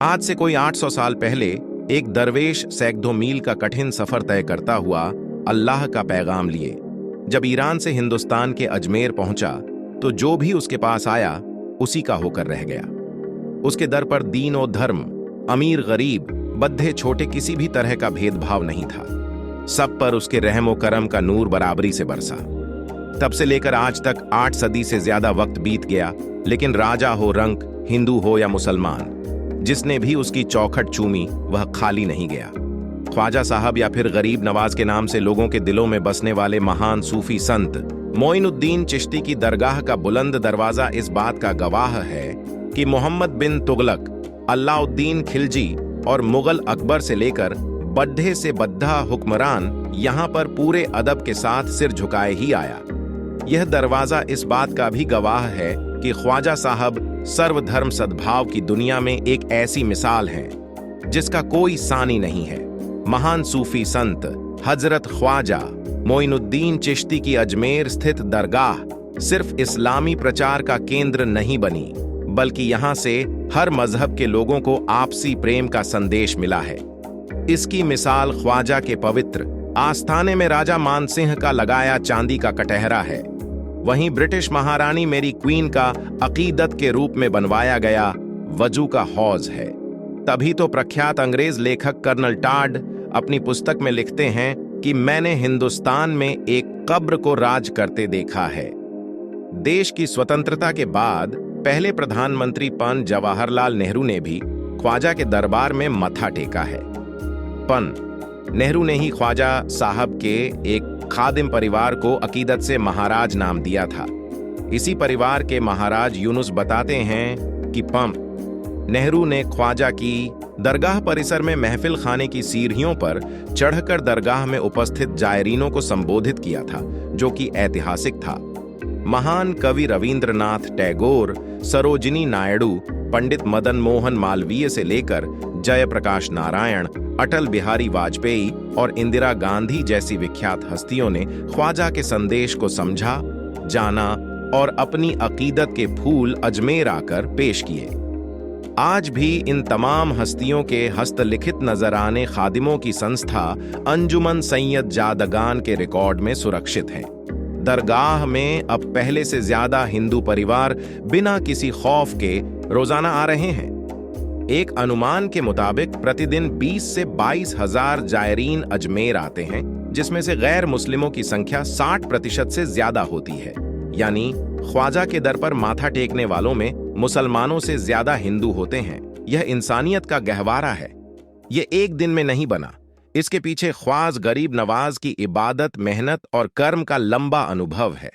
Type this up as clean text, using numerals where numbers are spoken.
आज से कोई 800 साल पहले एक दरवेश सैकड़ों मील का कठिन सफर तय करता हुआ अल्लाह का पैगाम लिए जब ईरान से हिंदुस्तान के अजमेर पहुंचा तो जो भी उसके पास आया उसी का होकर रह गया। उसके दर पर दीन और धर्म, अमीर गरीब, बद्दे छोटे किसी भी तरह का भेदभाव नहीं था। सब पर उसके रहम व करम का नूर बराबरी से बरसा। तब से लेकर आज तक 8 सदी से ज्यादा वक्त बीत गया, लेकिन राजा हो रंक, हिंदू हो या मुसलमान, जिसने भी उसकी चौखट चूमी वह खाली नहीं गया। ख्वाजा साहब या फिर गरीब नवाज के नाम से लोगों के दिलों में बसने वाले महान सूफी संत मोइनुद्दीन चिश्ती की दरगाह का बुलंद दरवाजा इस बात का गवाह है कि मोहम्मद बिन तुगलक, अलाउद्दीन खिलजी और मुगल अकबर से लेकर बड्ढे से बद्धा हुक्मरान यहाँ पर पूरे अदब के साथ सिर झुकाए ही आया। यह दरवाजा इस बात का भी गवाह है कि ख्वाजा साहब सर्वधर्म सद्भाव की दुनिया में एक ऐसी मिसाल है जिसका कोई सानी नहीं है। महान सूफी संत हजरत ख्वाजा मोइनुद्दीन चिश्ती की अजमेर स्थित दरगाह सिर्फ इस्लामी प्रचार का केंद्र नहीं बनी, बल्कि यहाँ से हर मजहब के लोगों को आपसी प्रेम का संदेश मिला है। इसकी मिसाल ख्वाजा के पवित्र आस्थाने में राजा मानसिंह का लगाया चांदी का कटहरा है। वहीं ब्रिटिश महारानी मेरी क्वीन का अकीदत के रूप में बनवाया गया वजू का हौज है। तभी तो प्रख्यात अंग्रेज लेखक कर्नल टाड अपनी पुस्तक में लिखते हैं कि मैंने हिंदुस्तान में एक कब्र को राज करते देखा है। देश की स्वतंत्रता के बाद पहले प्रधानमंत्री पंडित जवाहरलाल नेहरू ने भी ख्वाजा के दरबार में मत्था टेका है। नेहरू ने ही ख्वाजा साहब के एक खादिम परिवार को अकीदत से महाराज नाम दिया था। इसी परिवार के महाराज यूनुस बताते हैं कि नेहरू ने ख्वाजा की दरगाह परिसर में महफिल खाने की सीढ़ियों पर चढ़कर दरगाह में उपस्थित जायरीनों को संबोधित किया था, जो कि ऐतिहासिक था। महान कवि रविंद्रनाथ टैगोर, सरोजिनी नायडू, पंडित मदन मोहन मालवीय से लेकर जयप्रकाश नारायण, अटल बिहारी वाजपेयी और इंदिरा गांधी जैसी विख्यात हस्तियों ने ख्वाजा के संदेश को समझा, जाना और अपनी अकीदत के फूल अजमेर आकर पेश किए। आज भी इन तमाम हस्तियों के हस्तलिखित नजराने खादिमों की संस्था अंजुमन सैयद जादगान के रिकॉर्ड में सुरक्षित है। दरगाह में अब पहले से ज्यादा हिंदू परिवार बिना किसी खौफ के रोजाना आ रहे हैं। एक अनुमान के मुताबिक प्रतिदिन 20 से 22 हजार जायरीन अजमेर आते हैं, जिसमें से गैर मुस्लिमों की संख्या 60% से ज्यादा होती है। यानी ख्वाजा के दर पर माथा टेकने वालों में मुसलमानों से ज्यादा हिंदू होते हैं। यह इंसानियत का गहवारा है। यह एक दिन में नहीं बना। इसके पीछे ख्वाज गरीब नवाज की इबादत, मेहनत और कर्म का लंबा अनुभव है।